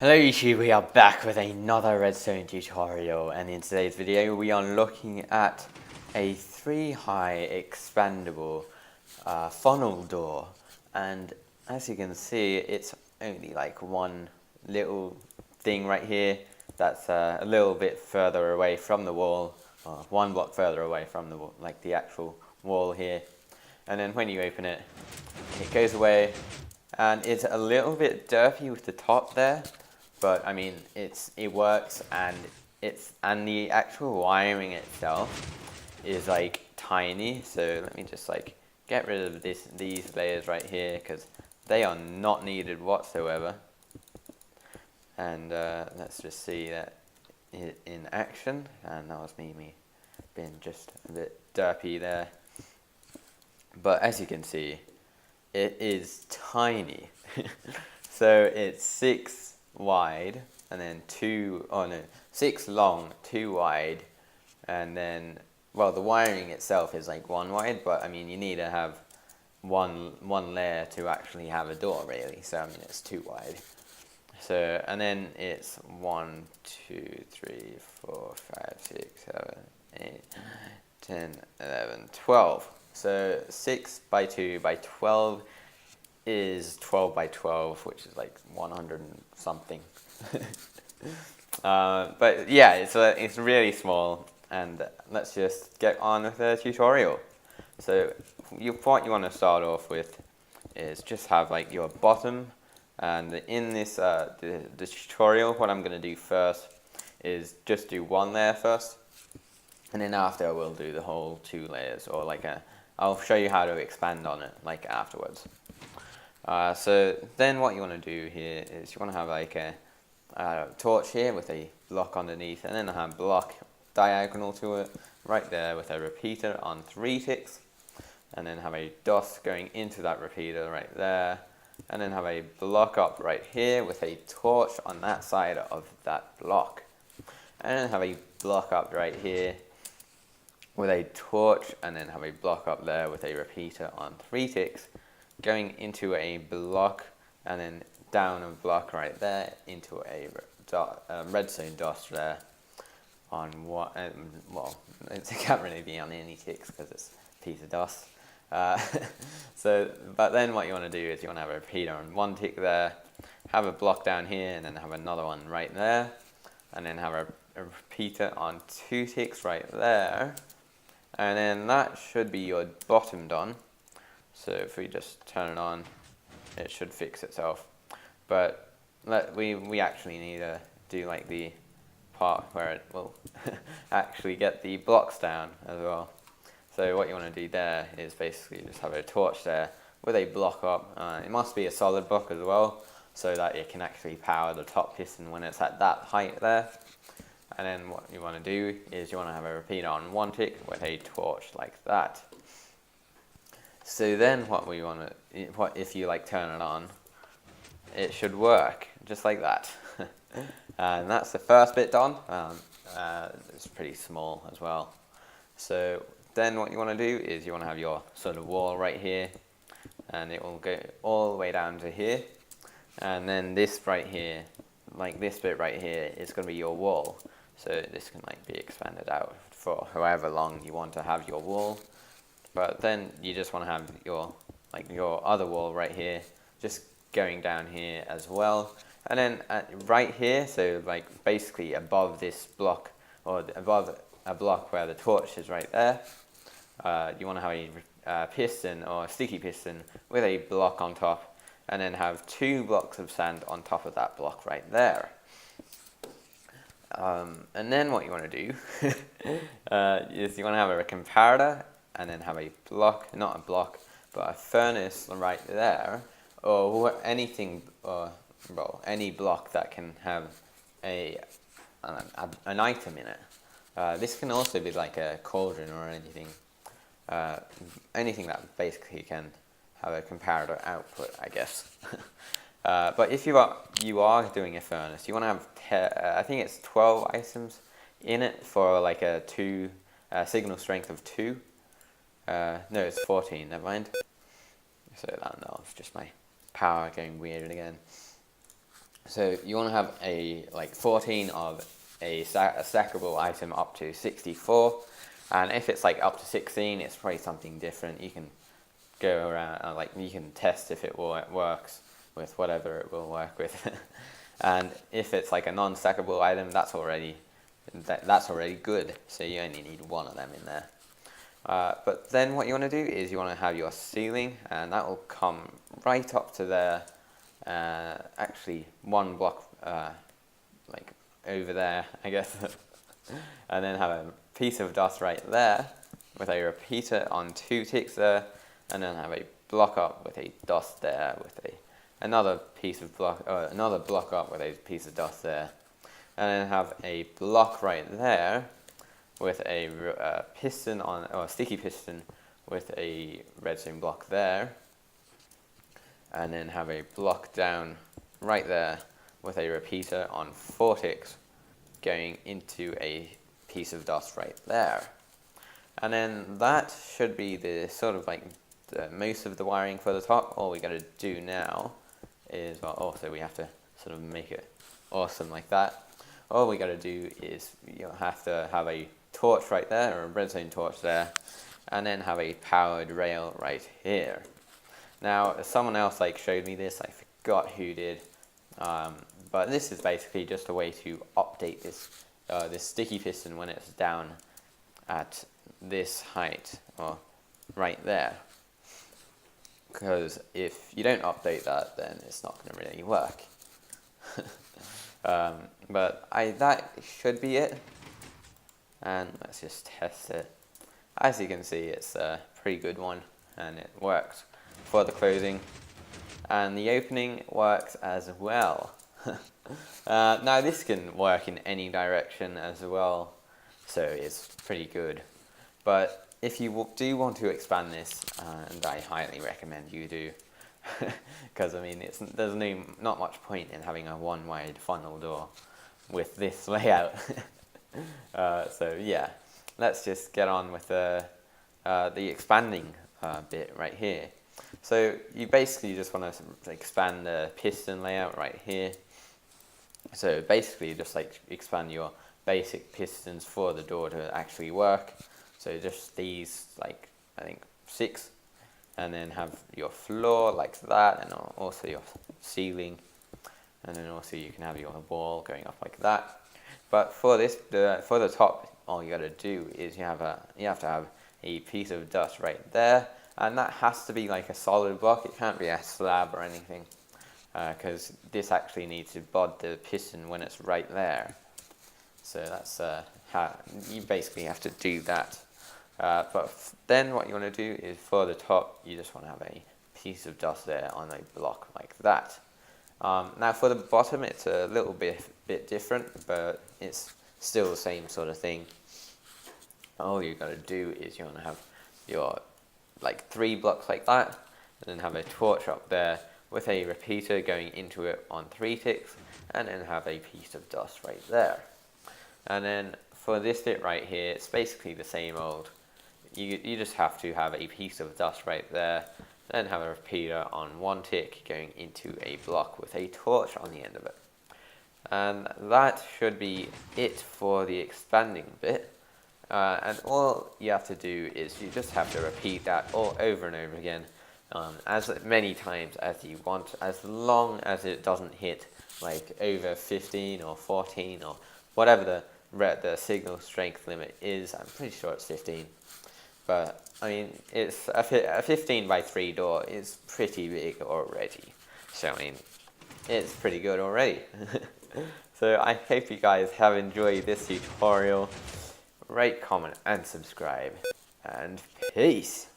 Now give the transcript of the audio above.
Hello YouTube, we are back with another redstone tutorial, and in today's video we are looking at a 3-high expandable funnel door. And as you can see, it's only like one little thing right here that's a little bit further away from the wall, or one block further away from the wall, like the actual wall here. And then when you open it, it goes away, and it's a little bit dirty with the top there. But I mean, it works, and the actual wiring itself is like tiny. So let me just like get rid of these layers right here, because they are not needed whatsoever. And let's just see that in action. And that was me being just a bit derpy there. But as you can see, it is tiny. So it's 6 wide, and then 6 long, 2 wide, and then, well, the wiring itself is like 1 wide, but I mean, you need to have one layer to actually have a door, really. So I mean, it's 2 wide. So, and then it's 1, 2, 3, 4, 5, 6, 7, 8, 10, 11, 12. So 6 by 2 by 12 is 12 by 12, which is like 100 and something. But yeah, it's really small, and let's just get on with the tutorial. So what you want to start off with is just have like your bottom, and in this the tutorial, what I'm going to do first is just do 1 layer first, and then after we'll do the whole 2 layers, or like I'll show you how to expand on it like afterwards. So then what you want to do here is you want to have like a torch here with a block underneath, and then have a block diagonal to it right there with a repeater on 3 ticks, and then have a dust going into that repeater right there, and then have a block up right here with a torch on that side of that block, and then have a block up right here with a torch, and then have a block up there with a repeater on 3 ticks going into a block, and then down a block right there into a redstone dust there on what, well, it can't really be on any ticks because it's a piece of dust. But then what you want to do is you want to have a repeater on 1 tick there, have a block down here, and then have another one right there, and then have a repeater on 2 ticks right there, and then that should be your bottom done. So if we just turn it on, it should fix itself. But we actually need to do like the part where it will actually get the blocks down as well. So what you want to do there is basically just have a torch there with a block up. It must be a solid block as well, so that it can actually power the top piston when it's at that height there. And then what you want to do is you want to have a repeater on 1 tick with a torch like that. So then what we want to, if you like turn it on, it should work just like that. And that's the first bit done. It's pretty small as well. So then what you want to do is you want to have your sort of wall right here, and it will go all the way down to here. And then this right here, like this bit right here, is going to be your wall. So this can like be expanded out for however long you want to have your wall. But then you just want to have your other wall right here, just going down here as well. And then right here, so like basically above this block, or above a block where the torch is right there, you want to have a piston or a sticky piston with a block on top, and then have 2 blocks of sand on top of that block right there. And then what you want to do is you want to have a comparator, and then have a block, not a block, but a furnace right there, or anything, well, any block that can have an item in it. This can also be like a cauldron or anything, anything that basically can have a comparator output, I guess. But if you are doing a furnace, you want to have I think it's 12 items in it for like a signal strength of 2. No, it's 14, never mind. So no, it's just my power going weird again. So you want to have like 14 of a stackable item up to 64, and if it's like up to 16, it's probably something different. You can go around, like you can test if it works with whatever it will work with. And if it's like a non-stackable item, that's already good. So you only need one of them in there. But then what you want to do is you want to have your ceiling, and that will come right up to there. Actually, one block like over there, I guess. And then have a piece of dust right there with a repeater on 2 ticks there, and then have a block up with a dust there with another block up with a piece of dust there, and then have a block right there with a piston or a sticky piston with a redstone block there, and then have a block down right there with a repeater on 4 ticks going into a piece of dust right there. And then that should be the sort of like most of the wiring for the top. All we got to do now is, well, also we have to sort of make it awesome like that. All we got to do is you'll have to have a torch right there, or a redstone torch there, and then have a powered rail right here. Now, someone else like showed me this, I forgot who did, but this is basically just a way to update this this sticky piston when it's down at this height, or right there. Because if you don't update that, then it's not going to really work. But that should be it. And let's just test it. As you can see, it's a pretty good one, and it works for the closing. And the opening works as well. Now this can work in any direction as well, so it's pretty good. But if you do want to expand this, and I highly recommend you do, because I mean there's not much point in having a one-wide funnel door with this layout. So yeah, let's just get on with the expanding bit right here. So you basically just want to expand the piston layout right here. So basically just like expand your basic pistons for the door to actually work. So just these, like I think 6, and then have your floor like that, and also your ceiling, and then also you can have your wall going up like that. But for this, for the top, all you got to do is you have to have a piece of dust right there, and that has to be like a solid block. It can't be a slab or anything, because this actually needs to bod the piston when it's right there. So that's how you basically have to do that. But then what you want to do is for the top, you just want to have a piece of dust there on a block like that. Now for the bottom, it's a little bit different, but it's still the same sort of thing. All you got to do is you want to have your like 3 blocks like that, and then have a torch up there with a repeater going into it on 3 ticks, and then have a piece of dust right there. And then for this bit right here, it's basically the same old. You just have to have a piece of dust right there, then have a repeater on 1 tick going into a block with a torch on the end of it. And that should be it for the expanding bit. And all you have to do is you just have to repeat that all over and over again, as many times as you want, as long as it doesn't hit like over 15 or 14 or whatever the signal strength limit is. I'm pretty sure it's 15. But I mean, it's a 15 by 3 door is pretty big already. So I mean, it's pretty good already. So I hope you guys have enjoyed this tutorial. Rate, comment, and subscribe. And peace!